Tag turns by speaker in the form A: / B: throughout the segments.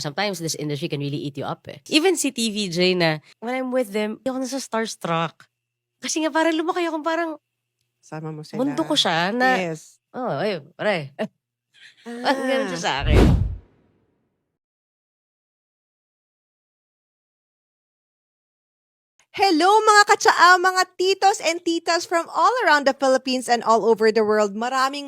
A: Sometimes this industry can really eat you up eh. Even si TVJ na, when I'm with them, hindi ako nasa starstruck. Kasi nga parang lumaki akong parang
B: Sama mo sila.
A: mundo ko siya na,
B: Yes.
A: ay, pare. Parang ganun siya
B: Ah.
A: sa akin.
B: Hello mga katsaa, mga titos and titas from all around the Philippines and all over the world. Maraming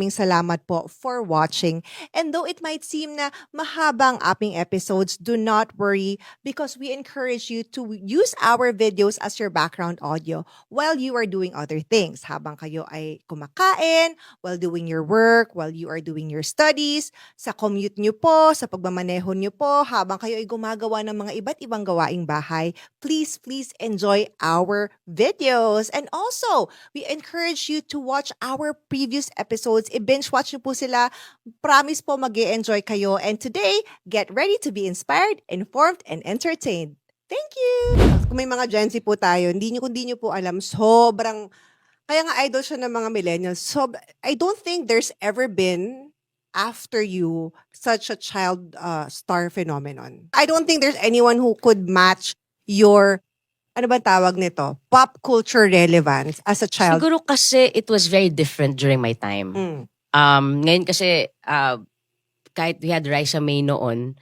B: salamat po for watching. And though it might seem na mahabang aping episodes, do not worry because we encourage you to use our videos as your background audio while you are doing other things. Habang kayo ay kumakain, while doing your work, while you are doing your studies, sa commute nyo po, sa pagmamaneho nyo po, habang kayo ay gumagawa ng mga iba't ibang gawaing bahay, please enjoy our videos. And also, we encourage you to watch our previous episodes. I-binge watch nyo po sila. Promise po mag-e-enjoy kayo. And today, get ready to be inspired, informed, and entertained. Thank you! Kung may mga Gen Z po tayo, hindi nyo po alam, sobrang, kaya nga idol siya ng mga millennials. So, I don't think there's ever been after you such a child star phenomenon. I don't think there's anyone who could match your, ano ba tawag nito? Pop culture relevance as a child.
A: Siguro kasi it was very different during my time. Ngayon kasi, kahit we had Raisa May noon,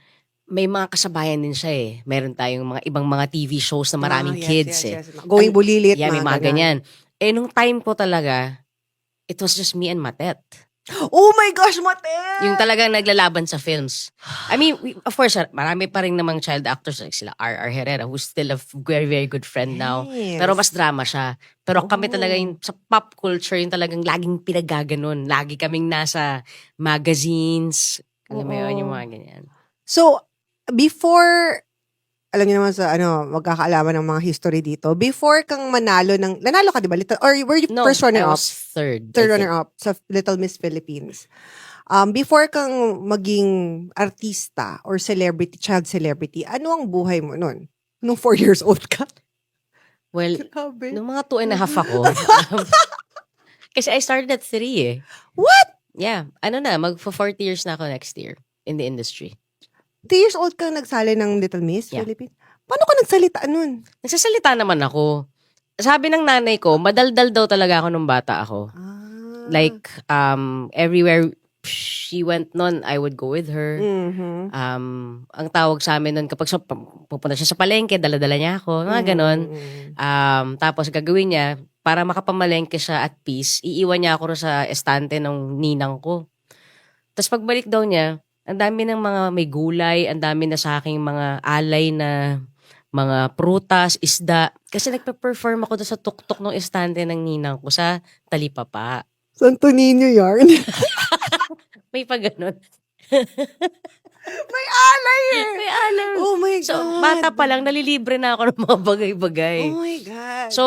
A: may mga kasabayan din siya eh. Meron tayong mga ibang mga TV shows na maraming kids eh.
B: Going Bulilit.
A: Yeah, may mga ganyan. Eh, nung time ko talaga, it was just me and Matet.
B: Oh my gosh, Matet!
A: Yung talagang naglalaban sa films. I mean, of course, marami pa rin namang child actors like sila R.R. Herrera, who's still a very good friend now.
B: Yes.
A: Pero mas drama siya. Pero kami
B: Oh.
A: talaga yung sa pop culture, yung talagang laging pinagaganon. Lagi kaming nasa magazines. Alam mo yun, yung mga ganyan.
B: So, before, alam niyo naman sa magkakaalaman ng mga history dito, before kang nanalo ka di ba? Or were you
A: No,
B: first runner
A: I
B: up?
A: was third.
B: Third runner up sa Little Miss Philippines. Before kang maging artista or celebrity, child celebrity, ano ang buhay mo nun? Nung 4 years old ka?
A: Well,
B: Grabe.
A: nung mga 2.5 ako, kasi I started at 3 eh.
B: What?
A: Yeah, mag-40 years na ako next year in the industry.
B: 3 years old kang nagsali ng Little Miss
A: Yeah.
B: Philippines? Paano ka nagsalita nun?
A: Nagsasalita naman ako. Sabi ng nanay ko, madaldal daw talaga ako nung bata ako. Like, everywhere she went nun, I would go with her.
B: Mhm.
A: Ang tawag sa amin nun, kapag pupunta siya sa palengke, dala-dala niya ako, mga ganon. Tapos gagawin niya, para makapamalengke siya at peace, iiwan niya ako sa estante ng ninang ko. Tapos pagbalik daw niya, ang dami ng mga may gulay, ang dami na sa aking mga alay na mga prutas, isda. Kasi nagpe-perform ako doon sa tuktok ng estante ng ninang ko sa Talipapa.
B: Santo Niño yarn.
A: May pa ganun.
B: May alay eh.
A: May alay.
B: Oh my God.
A: So, bata pa lang, nalilibre na ako ng mga bagay-bagay.
B: Oh my God.
A: So,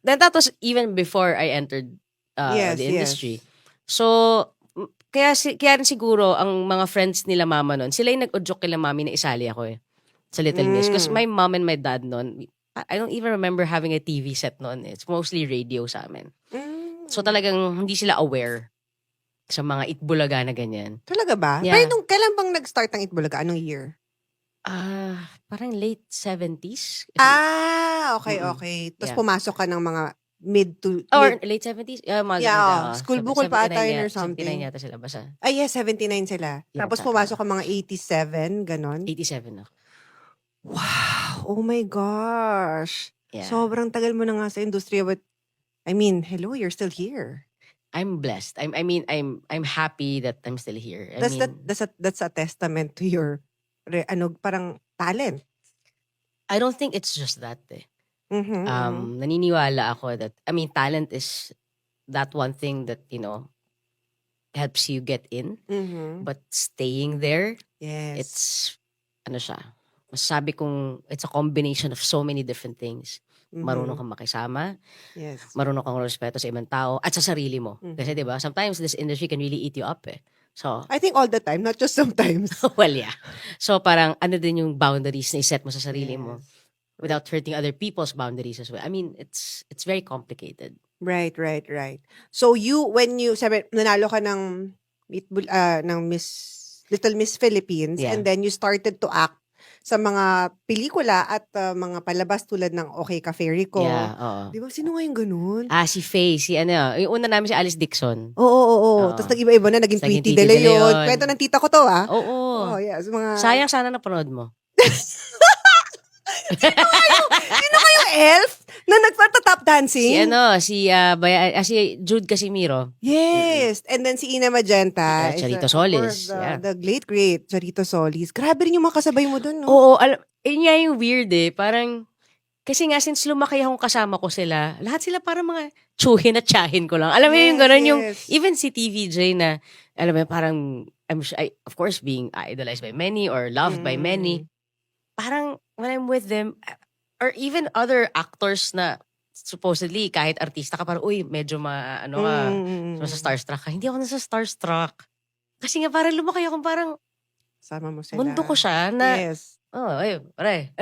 A: that was even before I entered
B: Yes,
A: the industry.
B: yes.
A: So, kaya rin siguro ang mga friends nila mama nun, sila yung nag-udyok kila mami na isali ako eh. Sa Little Miss. Because my mom and my dad nun, I don't even remember having a TV set nun. It's mostly radio sa amin. So talagang hindi sila aware sa mga Itbulaga na ganyan.
B: Talaga ba?
A: Yeah.
B: Pero kailan bang nag-start ang Itbulaga? Anong year?
A: Parang late 70s.
B: Okay. Tapos
A: Yeah.
B: pumasok ka ng mga mid to...
A: Or late 70s? Mga
B: Yeah,
A: ganun,
B: school bukol pa ata yun or
A: 79
B: something.
A: yata sila basta.
B: Yes, 79 sila.
A: Yeah,
B: Tapos
A: tama.
B: pumasok ka mga 87, ganon.
A: 87 ako.
B: Wow! Oh my gosh!
A: Yeah.
B: Sobrang tagal mo na nga sa industriya, but I mean, hello, you're still here.
A: I'm blessed. I'm happy that I'm still here.
B: That's a testament to your parang talent.
A: I don't think it's just that eh.
B: Mhm.
A: Naniniwala ako that, talent is that one thing that, helps you get in.
B: Mhm.
A: But staying there,
B: Yes.
A: it's, masasabi kong, it's a combination of so many different things. Marunong kang makisama,
B: Yes.
A: marunong kang respeto sa ibang tao, at sa sarili mo. Kasi diba, sometimes this industry can really eat you up eh. So,
B: I think all the time, not just sometimes.
A: well, yeah. So parang ano din yung boundaries na iset mo sa sarili mo without hurting other people's boundaries as well. It's very complicated.
B: Right. So when you sabi nanalo ka ng Miss Little Miss Philippines,
A: Yeah.
B: and then you started to act sa mga pelikula at mga palabas tulad ng Okay Ka Fairy Ko.
A: Yeah, oo.
B: Di ba? Sino nga yung ganun?
A: Si Faye, yung una namin si Alice Dixon.
B: Oo, oo, oo.
A: Oo.
B: Tapos nag-iba-iba na, naging
A: Naging
B: Tweety
A: Tweety
B: De
A: De
B: Leon.
A: Leon.
B: Kwento ng tita ko to, ah.
A: Oo.
B: Oh, yes. Mga...
A: Sayang sana napanood mo.
B: Sino kayong elf na nagpa-tap dancing?
A: Si Jude Casimiro.
B: Yes. And then si Ina Magenta.
A: Yeah,
B: is,
A: Charito
B: of
A: Solis.
B: course,
A: Yeah.
B: The great Charito Solis. Grabe rin yung mga kasabay mo dun, no?
A: Oo, yun nga yung weird parang, kasi nga since lumaki akong kasama ko sila, lahat sila parang mga tsuhin at tsahin ko lang. Alam mo yung
B: Yes,
A: gano'n, yung,
B: yes.
A: even si TVJ na, alam mo parang, of course, being idolized by many or loved by many, parang when I'm with them, or even other actors na supposedly kahit artista ka parang medyo nasa starstruck ka. Hindi ako nasa starstruck. Kasi nga parang lumaki ako parang
B: Sama mo sila.
A: mundo ko siya na
B: Yes.
A: pare.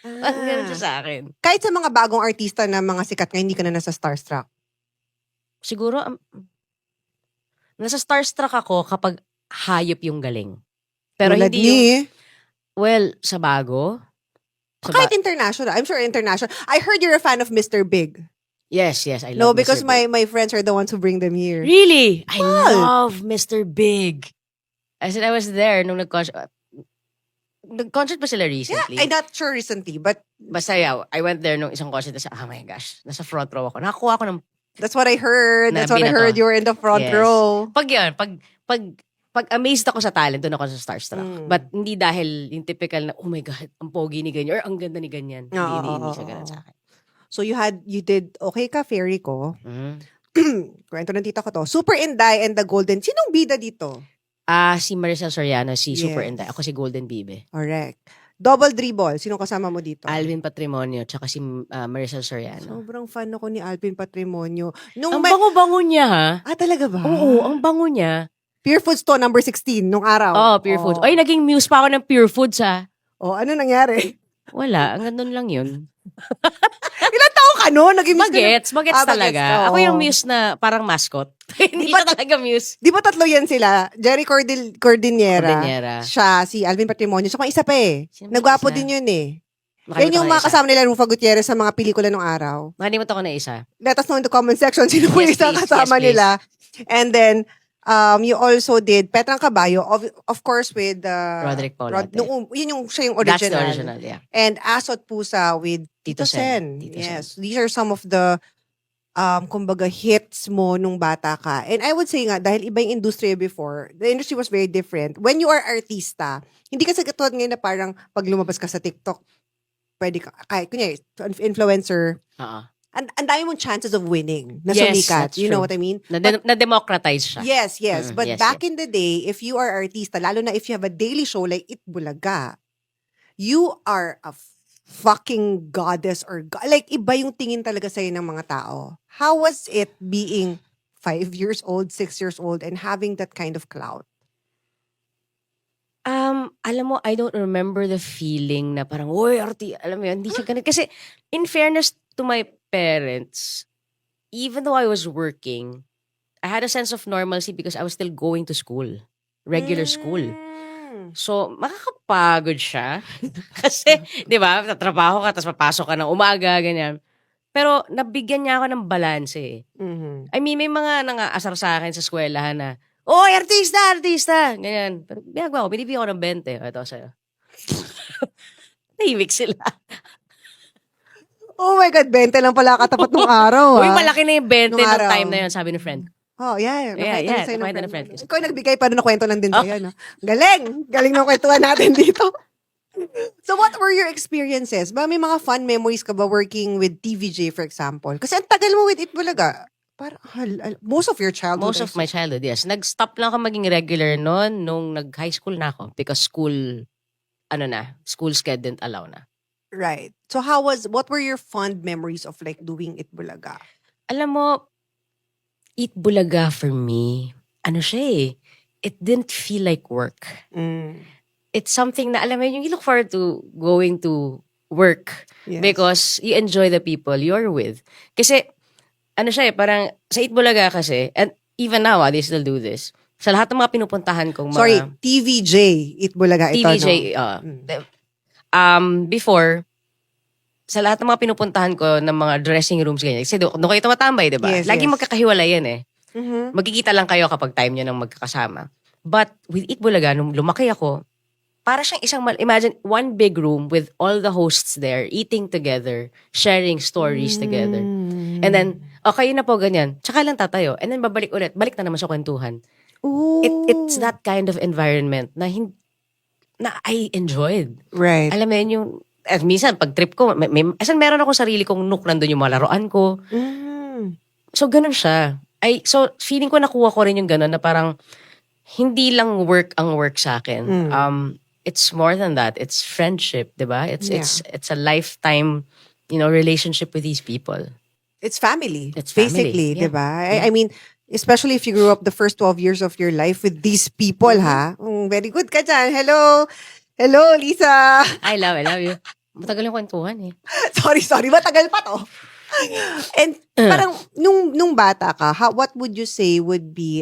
A: Ganun siya sa akin.
B: Kahit sa mga bagong artista na mga sikat nga, hindi ka na nasa starstruck.
A: Siguro nasa starstruck ako kapag hayop yung galing. Pero
B: Tulad
A: hindi
B: ni...
A: sa bago.
B: Kahit international. I'm sure international. I heard you're a fan of Mr. Big.
A: Yes, I love
B: No,
A: Mr.
B: because
A: Big.
B: my friends are the ones who bring them here.
A: Really? I
B: Wow.
A: love Mr. Big. I was there nung nag-concert ba sila
B: Yeah,
A: recently?
B: I'm not sure recently, but
A: Basta I went there nung isang concert. Oh my gosh, nasa front row ako. Nakakuha ako ng
B: that's what I heard.
A: Na
B: That's what I
A: binato.
B: heard. You were in the front
A: Yes.
B: row.
A: pag amazed ako sa talent, doon ako sa starstruck.
B: Mm.
A: But hindi dahil yung typical na, oh my God, ang pogi ni ganyan, or ang ganda ni ganyan. Hindi siya ganun sa akin.
B: So you did Okay Ka Fairy Ko.
A: Mhm.
B: Kwento ng tita ko to. Super Inday and the Golden. Sinong bida dito?
A: Si Maricel Soriano, si Super
B: Yes.
A: Inday. Ako si Golden Bibe.
B: Correct. Double Dribble. Sinong kasama mo dito?
A: Alvin Patrimonio, tsaka si Maricel Soriano.
B: Sobrang fan ako ni Alvin Patrimonio.
A: Ang bango-bango niya, ha?
B: Talaga ba?
A: Oo, ang bango niya.
B: Pure Foods to, number 16, nung araw.
A: Pure Foods. Ay, naging muse pa ako ng Pure Foods, ha?
B: Ano nangyari?
A: Wala, ang ganun lang yun.
B: Ilan taong ka no? Naging miss ka na-
A: Bagets
B: bagets,
A: talaga.
B: oo.
A: Ako yung muse na parang mascot. Hindi
B: ba-
A: siya talaga muse.
B: Di ba tatlo yan sila? Jerry Cordillera.
A: Cordillera.
B: Siya, si Alvin Patrimonio. So, isa pa eh.
A: Sino ba
B: Nagwapo
A: isa?
B: din yun eh.
A: Makalimutan
B: Yan yung
A: ko na
B: mga
A: isa.
B: kasama nila, Rufa Gutierrez, sa mga pelikula nung araw.
A: Makalimutan ko na isa.
B: Let us know in the comment section sino po
A: Yes,
B: isa
A: please.
B: kasama
A: Yes, please.
B: nila. And then, you also did Petrang Caballo, of course with
A: Roderick Paulate.
B: siya yung
A: That's the
B: original.
A: original, yeah.
B: And Asot Pusa with Tito Sen.
A: Tito
B: Yes. These are some of the kumbaga hits mo nung bata ka. And I would say nga, dahil iba yung industry before, the industry was very different. When you are artista, hindi ka sa katulad ngayon na parang pag lumabas ka sa TikTok, pwede ka, kahit kunyari, influencer,
A: Oo.
B: ang dami mong chances of winning na
A: Yes,
B: sumikat.
A: that's
B: You know
A: true.
B: what I mean?
A: Na-democratize siya.
B: Yes. But
A: Yes,
B: back in the day, if you are artista, lalo na if you have a daily show like Itbulaga, you are a fucking goddess like iba yung tingin talaga sa'yo ng mga tao. How was it being 5 years old, 6 years old, and having that kind of clout?
A: Alam mo, I don't remember the feeling na parang, alam mo yun, hindi siya ganun. Kasi, in fairness to my parents, even though I was working, I had a sense of normalcy because I was still going to school. Regular school. So, makakapagod siya. Kasi, di ba, tatrabaho ka, tapos papasok ka ng umaga, ganyan. Pero, nabigyan niya ako ng balance eh.
B: Mhm.
A: I mean, may mga nangaasar sa akin sa eskwelahan na, oy, artista! Ganyan. Pero ginagawa ko, binibigyan ko ng 20. Ito sa'yo. Nahimik sila.
B: Oh my God, 20 lang pala katapat nung araw.
A: Uy, malaki na yung 20
B: Nung
A: nung
B: araw.
A: time na yun, sabi ng friend.
B: Oh, yeah.
A: Yeah,
B: Sa'yo ng
A: nakita ng
B: friend.
A: friend ko.
B: Ikaw nagbigay pa rin na kwento lang din sa'yo, no? Galing ng kwentuhan natin dito. So what were your experiences? May mga fun memories ka ba working with TVJ, for example? Kasi ang tagal mo with Itbulaga. Parang, most of your childhood.
A: Most of my childhood, yes. Nag-stop lang ako maging regular noon nung nag-high school na ako because school schedule didn't allow na.
B: Right. So what were your fond memories of like doing Itbulaga?
A: Alam mo, Eat Bulaga for me, siya eh, it didn't feel like work. It's something na, alam mo, you look forward to going to work
B: Yes.
A: because you enjoy the people you're with. Kasi, siya eh, parang sa Eat Bulaga kasi, and even now, they still do this, Sa lahat ng mga pinupuntahan kong mga...
B: Sorry, TVJ. Itbulaga ito,
A: TVJ,
B: no?
A: before, sa lahat ng mga pinupuntahan ko ng mga dressing rooms, ganyan. Kasi doon kayo tumatambay, di ba?
B: Yes,
A: Lagi
B: yes.
A: magkakahiwalay yan eh.
B: Mhm.
A: Magkikita lang kayo kapag time nyo nang magkakasama. But with Eat Bulaga, nung lumaki ako, para siyang imagine, one big room with all the hosts there, eating together, sharing stories together. And then, okay na po, ganyan. Tsaka lang tatayo. And then babalik ulit. Balik na naman sa kwentuhan.
B: Ooh.
A: It's that kind of environment na I enjoyed.
B: Right.
A: Alam mo yun, yung minsan pag trip ko, meron akong sarili kong nook, nandun yung mga laruan ko. So ganun siya. So feeling ko nakuha ko rin yung ganun na parang hindi lang work ang work sa akin. It's more than that. It's friendship, 'di ba? It's a lifetime, relationship with these people.
B: It's family.
A: It's family,
B: basically,
A: yeah.
B: 'di ba? I mean, especially if you grew up the first 12 years of your life with these people, ha? Very good ka dyan. Hello. Hello, Lisa.
A: I love you. Matagal yung kwentuhan eh.
B: sorry. Matagal pa to. And parang, nung bata ka, what would you say would be,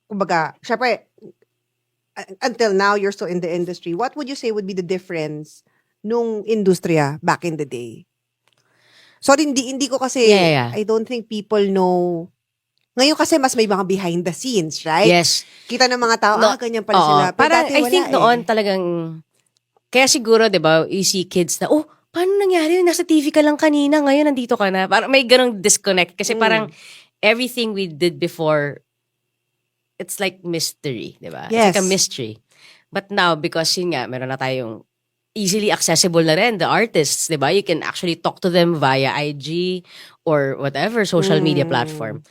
B: kumbaga, syempre, until now, you're still in the industry, what would you say would be the difference nung industriya back in the day? Sorry, hindi ko kasi,
A: Yeah.
B: I don't think people know. Ngayon kasi mas may mga behind the scenes, right?
A: Yes.
B: Kita ng mga tao, ganyan pala
A: Oo.
B: sila. Pero
A: Parang
B: dati
A: I
B: wala
A: think noon talagang, kaya siguro, di ba, you see kids na, paano nangyari yun? Nasa TV ka lang kanina, ngayon nandito ka na. Parang may ganong disconnect. Kasi parang everything we did before, it's like mystery, di ba?
B: Yes.
A: It's like a mystery. But now, because yun nga, meron na tayong easily accessible na rin, the artists, di ba? You can actually talk to them via IG or whatever social media platform.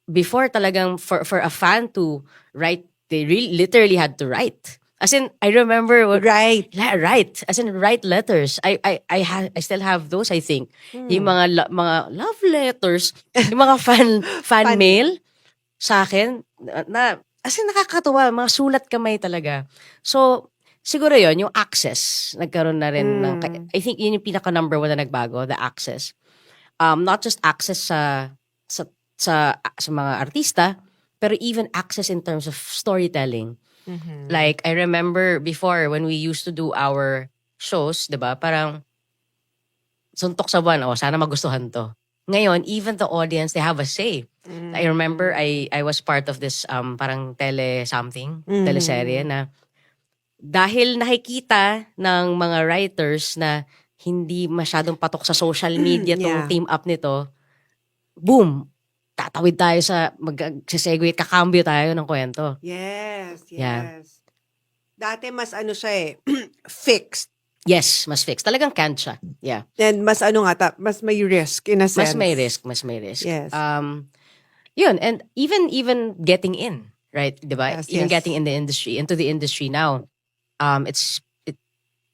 A: Before talagang for a fan to write, they really literally had to write. As in, I remember
B: Right.
A: write. As in, write letters. I still have those, I think. Yung mga love letters, yung mga fan mail sa akin, na as in, nakakatuwa, mga sulat kamay talaga. So, siguro yon yung access, nagkaroon na rin ng, I think yun yung pinaka number one na nagbago, the access. Not just access sa mga artista, pero even access in terms of storytelling. Like, I remember before when we used to do our shows, diba, parang suntok sa buwan, sana magustuhan to. Ngayon, even the audience, they have a say. I remember I was part of this parang teleserye na dahil nakikita ng mga writers na hindi masyadong patok sa social media tong team up nito, boom! Tatawid tayo magsesegue, kakambyo tayo ng kwento.
B: Yes.
A: Yeah.
B: Dati mas siya fixed.
A: Yes, mas fixed. Talagang can't siya. Yeah.
B: And mas mas may risk in a sense.
A: Mas may risk.
B: Yes.
A: Yun, and even getting in, right? Diba?
B: Yes,
A: Even
B: yes.
A: getting into the industry now.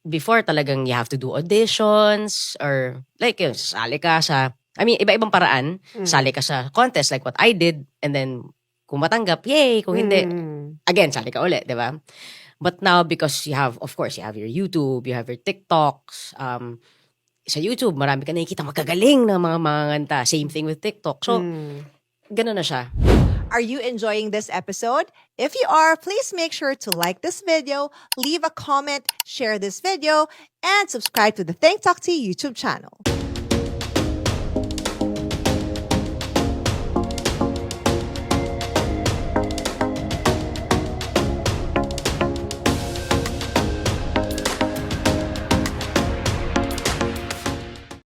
A: Before talagang you have to do auditions or like yun, sasali ka sa, iba-ibang paraan. Sali ka sa contest like what I did, and then kung matanggap, yay! Kung hindi, again, sali ka ulit, di ba? But now, because you have your YouTube, you have your TikToks, sa YouTube, marami ka nakikita magagaling ng mga nganta. Same thing with TikTok. So, ganun na siya.
B: Are you enjoying this episode? If you are, please make sure to like this video, leave a comment, share this video, and subscribe to the Think Talk Tea YouTube channel.